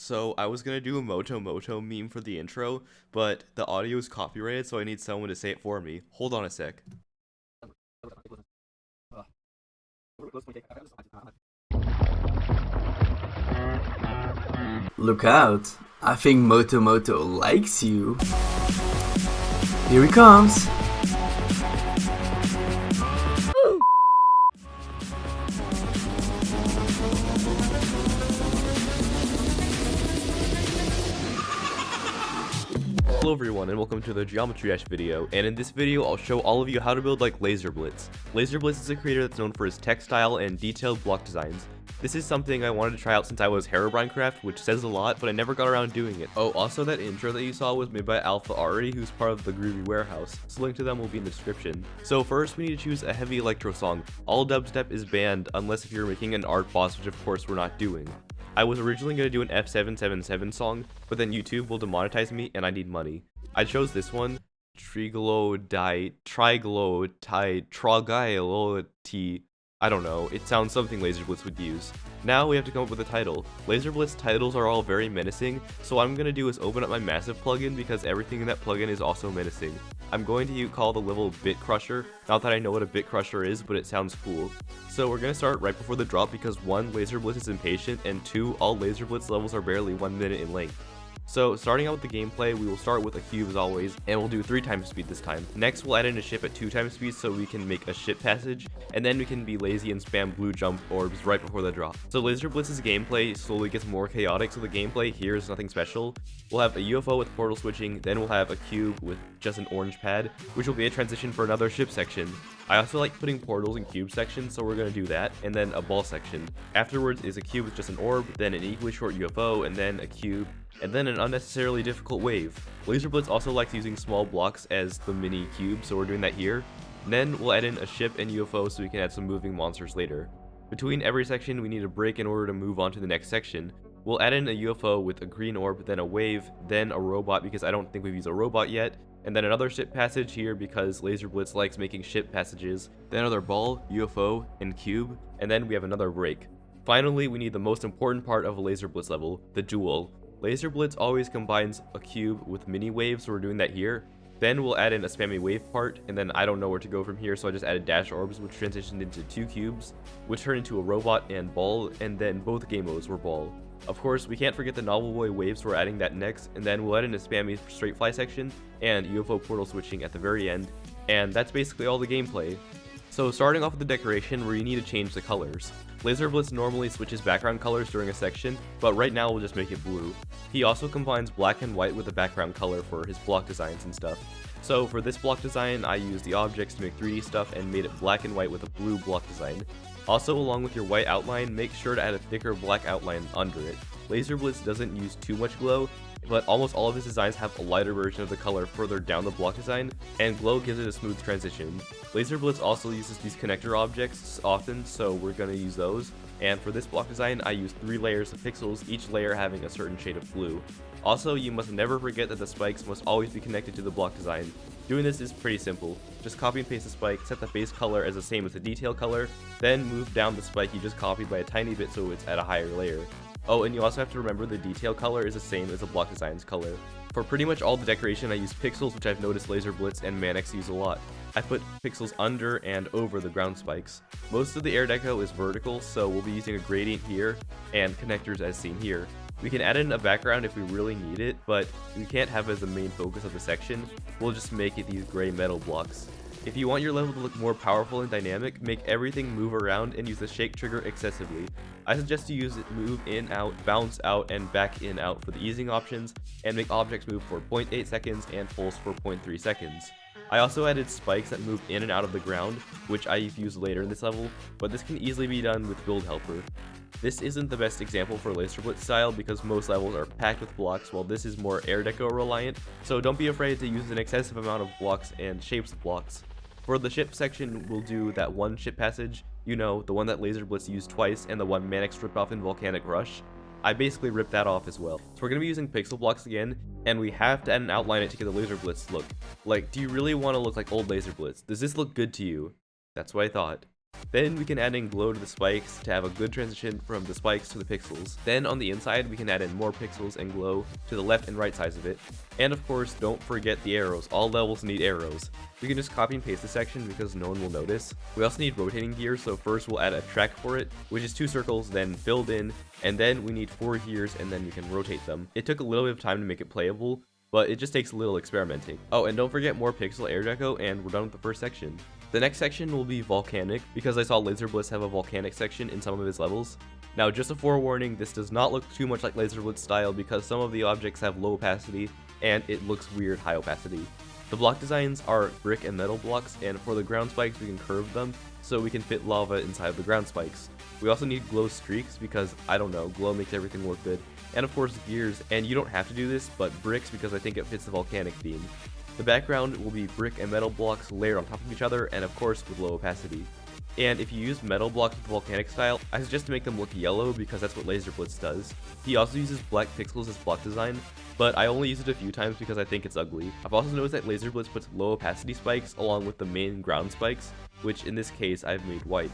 So I was gonna do a Moto Moto meme for the intro, but the audio is copyrighted, so I need someone to say it for me. Hold on a sec. Look out, I think Moto Moto likes you. Here he comes. Hello everyone and welcome to the Geometry Dash video, and in this video I'll show all of you how to build like Lazerblitz. Lazerblitz is a creator that's known for his textile and detailed block designs. This is something I wanted to try out since I was Herobrine, which says a lot, but I never got around doing it. Oh, also that intro that you saw was made by Flaaroni, who's part of the Groovy Warehouse, so link to them will be in the description. So first we need to choose a heavy electro song. All dubstep is banned unless if you're making an art boss, which of course we're not doing. I was originally going to do an F777 song, but then YouTube will demonetize me and I need money. I chose this one, Triglodyte, I don't know, it sounds something Lazerblitz would use. Now we have to come up with a title. Lazerblitz titles are all very menacing, so what I'm going to do is open up my massive plugin because everything in that plugin is also menacing. I'm going to call the level Bit Crusher, not that I know what a Bit Crusher is, but it sounds cool. So we're going to start right before the drop because 1, Lazerblitz is impatient, and 2, all Lazerblitz levels are barely 1 minute in length. So starting out with the gameplay, we will start with a cube as always, and we'll do 3 times speed this time. Next we'll add in a ship at 2 times speed so we can make a ship passage, and then we can be lazy and spam blue jump orbs right before the drop. So Lazerblitz's gameplay slowly gets more chaotic, so the gameplay here is nothing special. We'll have a UFO with portal switching, then we'll have a cube with just an orange pad, which will be a transition for another ship section. I also like putting portals in cube sections, so we're going to do that, and then a ball section. Afterwards is a cube with just an orb, then an equally short UFO, and then a cube, and then an unnecessarily difficult wave. Lazerblitz also likes using small blocks as the mini cube, so we're doing that here. And then we'll add in a ship and UFO so we can add some moving monsters later. Between every section we need a break in order to move on to the next section. We'll add in a UFO with a green orb, then a wave, then a robot because I don't think we've used a robot yet, and then another ship passage here because Lazerblitz likes making ship passages, then another ball, UFO, and cube, and then we have another break. Finally, we need the most important part of a Lazerblitz level, the duel. Lazerblitz always combines a cube with mini waves, so we're doing that here. Then we'll add in a spammy wave part, and then I don't know where to go from here, so I just added dash orbs, which transitioned into 2 cubes, which turned into a robot and ball, and then both game modes were ball. Of course, we can't forget the Novel Boy waves, so we're adding that next, and then we'll add in a spammy straight fly section, and UFO portal switching at the very end, and that's basically all the gameplay. So starting off with the decoration, we need to change the colors. Lazerblitz normally switches background colors during a section, but right now we'll just make it blue. He also combines black and white with the background color for his block designs and stuff. So for this block design, I used the objects to make 3D stuff and made it black and white with a blue block design. Also, along with your white outline, make sure to add a thicker black outline under it. Lazerblitz doesn't use too much glow, but almost all of his designs have a lighter version of the color further down the block design, and glow gives it a smooth transition. Lazerblitz also uses these connector objects often, so we're going to use those. And for this block design, I used 3 layers of pixels, each layer having a certain shade of blue. Also, you must never forget that the spikes must always be connected to the block design. Doing this is pretty simple. Just copy and paste the spike, set the base color as the same as the detail color, then move down the spike you just copied by a tiny bit so it's at a higher layer. Oh, and you also have to remember the detail color is the same as the block design's color. For pretty much all the decoration I use pixels, which I've noticed Lazerblitz and Manix use a lot. I put pixels under and over the ground spikes. Most of the air deco is vertical, so we'll be using a gradient here, and connectors as seen here. We can add in a background if we really need it, but we can't have it as the main focus of the section. We'll just make it these gray metal blocks. If you want your level to look more powerful and dynamic, make everything move around and use the shake trigger excessively. I suggest you use it move in, out, bounce out, and back in, out for the easing options, and make objects move for 0.8 seconds and pulse for 0.3 seconds. I also added spikes that move in and out of the ground, which I've used later in this level, but this can easily be done with Build Helper. This isn't the best example for Lazerblitz style because most levels are packed with blocks while this is more air deco reliant, so don't be afraid to use an excessive amount of blocks and shapes of blocks. For the ship section, we'll do that one ship passage, you know, the one that Lazerblitz used twice and the one Manix ripped off in Volcanic Rush. I basically ripped that off as well. So we're going to be using pixel blocks again, and we have to add an outline it to get the Lazerblitz look. Like, do you really want to look like old Lazerblitz? Does this look good to you? That's what I thought. Then we can add in glow to the spikes to have a good transition from the spikes to the pixels. Then on the inside we can add in more pixels and glow to the left and right sides of it. And of course, don't forget the arrows. All levels need arrows. We can just copy and paste this section because no one will notice. We also need rotating gears, so first we'll add a track for it, which is 2 circles then filled in, and then we need 4 gears and then we can rotate them. It took a little bit of time to make it playable, but it just takes a little experimenting. Oh, and don't forget more pixel air deco, and we're done with the first section. The next section will be Volcanic, because I saw Lazerblitz have a Volcanic section in some of his levels. Now, just a forewarning, this does not look too much like Lazerblitz style because some of the objects have low opacity, and it looks weird high opacity. The block designs are brick and metal blocks, and for the ground spikes we can curve them, so we can fit lava inside of the ground spikes. We also need glow streaks because, I don't know, glow makes everything look good. And of course gears, and you don't have to do this, but bricks because I think it fits the Volcanic theme. The background will be brick and metal blocks layered on top of each other, and of course with low opacity. And if you use metal blocks with Volcanic style, I suggest to make them look yellow because that's what Lazerblitz does. He also uses black pixels as block design, but I only use it a few times because I think it's ugly. I've also noticed that Lazerblitz puts low opacity spikes along with the main ground spikes, which in this case I've made white.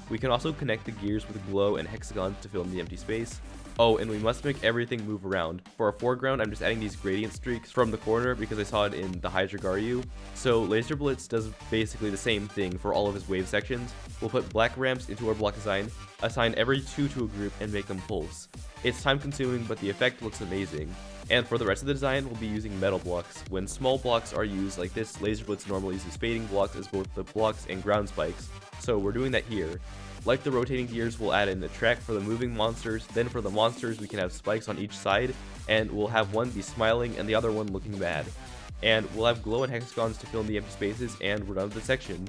We can also connect the gears with glow and hexagons to fill in the empty space. Oh, and we must make everything move around. For our foreground, I'm just adding these gradient streaks from the corner because I saw it in the Hydra Garyu. So Lazerblitz does basically the same thing for all of his wave sections. We'll put black ramps into our block design, assign every 2 to a group, and make them pulse. It's time consuming, but the effect looks amazing. And for the rest of the design, we'll be using metal blocks. When small blocks are used like this, Lazerblitz normally uses fading blocks as both the blocks and ground spikes. So we're doing that here. Like the rotating gears, we'll add in the track for the moving monsters, then for the monsters we can have spikes on each side, and we'll have one be smiling and the other one looking bad. And we'll have glow and hexagons to fill in the empty spaces, and we're done with the section.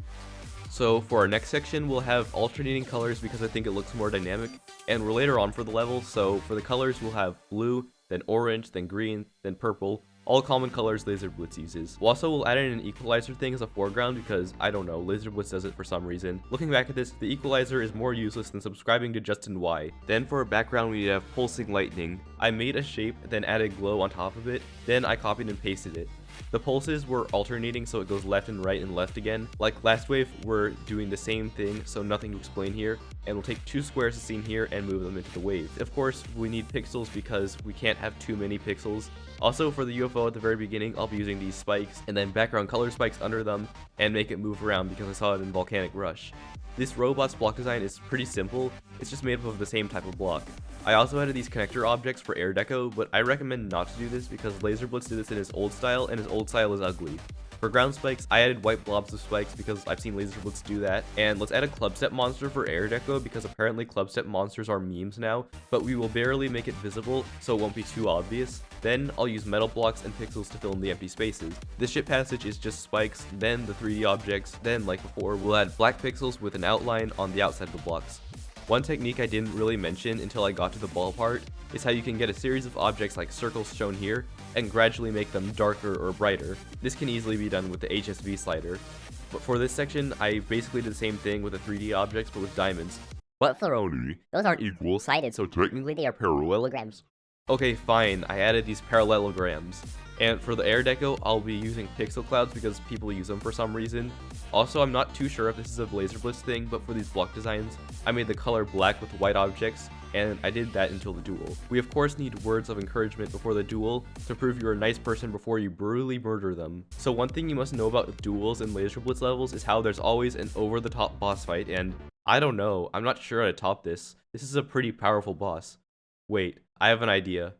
So for our next section, we'll have alternating colors because I think it looks more dynamic, and we're later on for the level, so for the colors we'll have blue, then orange, then green, then purple, all common colors Lazerblitz uses. Also, we'll add in an equalizer thing as a foreground because, I don't know, Lazerblitz does it for some reason. Looking back at this, the equalizer is more useless than subscribing to Justin Y. Then for a background we have pulsing lightning. I made a shape, then added glow on top of it, then I copied and pasted it. The pulses were alternating so it goes left and right and left again. Like last wave, we're doing the same thing, so nothing to explain here, and we'll take 2 squares as seen here and move them into the wave. Of course, we need pixels because we can't have too many pixels. Also, for the UFO at the very beginning, I'll be using these spikes and then background color spikes under them and make it move around because I saw it in Volcanic Rush. This robot's block design is pretty simple, it's just made up of the same type of block. I also added these connector objects for air deco, but I recommend not to do this because Lazerblitz did this in his old style, and his old style is ugly. For ground spikes, I added white blobs of spikes because I've seen Lazerblitz do that, and let's add a clubstep monster for air deco because apparently clubstep monsters are memes now, but we will barely make it visible so it won't be too obvious. Then I'll use metal blocks and pixels to fill in the empty spaces. This ship passage is just spikes, then the 3D objects, then like before, we'll add black pixels with an outline on the outside of the blocks. One technique I didn't really mention until I got to the ball part is how you can get a series of objects like circles shown here and gradually make them darker or brighter. This can easily be done with the HSV slider. But for this section, I basically did the same thing with the 3D objects but with diamonds. But Flaaroni, those aren't equal-sided, so technically they are parallelograms. Okay, fine, I added these parallelograms. And for the air deco, I'll be using pixel clouds because people use them for some reason. Also, I'm not too sure if this is a Lazerblitz thing, but for these block designs, I made the color black with white objects, and I did that until the duel. We of course need words of encouragement before the duel to prove you're a nice person before you brutally murder them. So one thing you must know about duels in Lazerblitz levels is how there's always an over-the-top boss fight, and I don't know, I'm not sure how to top this. This is a pretty powerful boss. Wait, I have an idea.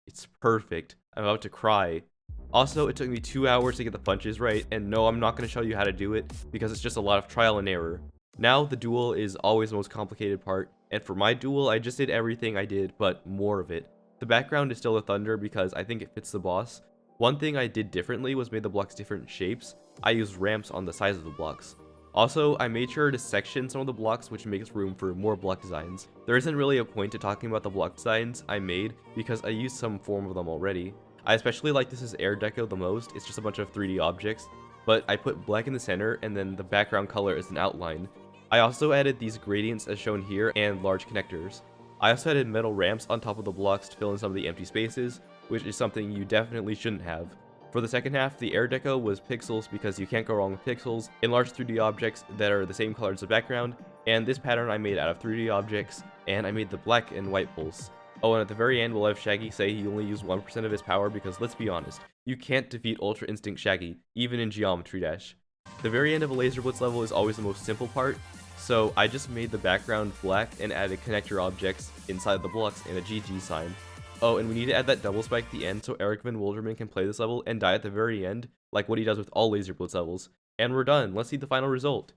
It's perfect. I'm about to cry. Also, it took me 2 hours to get the punches right, and no, I'm not going to show you how to do it, because it's just a lot of trial and error. Now, the duel is always the most complicated part, and for my duel, I just did everything I did, but more of it. The background is still the thunder because I think it fits the boss. One thing I did differently was made the blocks different shapes. I used ramps on the sides of the blocks. Also, I made sure to section some of the blocks, which makes room for more block designs. There isn't really a point to talking about the block designs I made because I used some form of them already. I especially like this as air deco the most, it's just a bunch of 3D objects, but I put black in the center and then the background color is an outline. I also added these gradients as shown here and large connectors. I also added metal ramps on top of the blocks to fill in some of the empty spaces, which is something you definitely shouldn't have. For the second half, the air deco was pixels because you can't go wrong with pixels, enlarged 3D objects that are the same color as the background, and this pattern I made out of 3D objects, and I made the black and white pulse. Oh, and at the very end we'll have Shaggy say he only used 1% of his power because let's be honest, you can't defeat Ultra Instinct Shaggy, even in Geometry Dash. The very end of a Lazerblitz level is always the most simple part, so I just made the background black and added connector objects inside the blocks and a GG sign. Oh, and we need to add that double spike at the end so Eric Van Wolderman can play this level and die at the very end, like what he does with all Lazerblitz levels. And we're done, let's see the final result.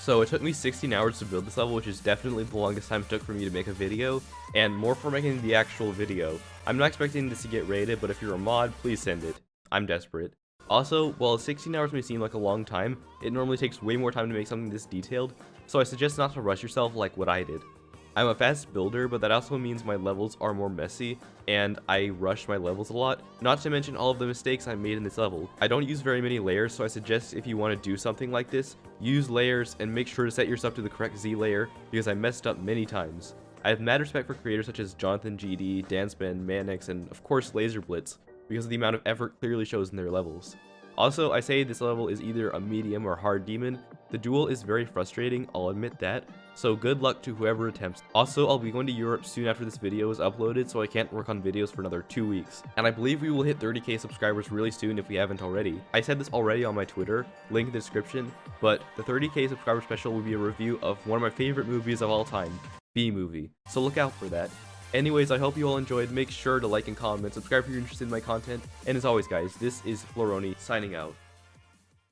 So it took me 16 hours to build this level, which is definitely the longest time it took for me to make a video, and more for making the actual video. I'm not expecting this to get rated, but if you're a mod, please send it. I'm desperate. Also, while 16 hours may seem like a long time, it normally takes way more time to make something this detailed, so I suggest not to rush yourself like what I did. I'm a fast builder, but that also means my levels are more messy, and I rush my levels a lot, not to mention all of the mistakes I made in this level. I don't use very many layers, so I suggest if you want to do something like this, use layers and make sure to set yourself to the correct Z layer, because I messed up many times. I have mad respect for creators such as Jonathan GD, Dansman, Manix, and of course Lazerblitz, because the amount of effort clearly shows in their levels. Also, I say this level is either a medium or hard demon. The duel is very frustrating, I'll admit that, so good luck to whoever attempts. Also, I'll be going to Europe soon after this video is uploaded, so I can't work on videos for another 2 weeks. And I believe we will hit 30k subscribers really soon if we haven't already. I said this already on my Twitter, link in the description, but the 30k subscriber special will be a review of one of my favorite movies of all time, B-Movie, so look out for that. Anyways, I hope you all enjoyed. Make sure to like and comment, subscribe if you're interested in my content, and as always guys, this is Flaaroni signing out.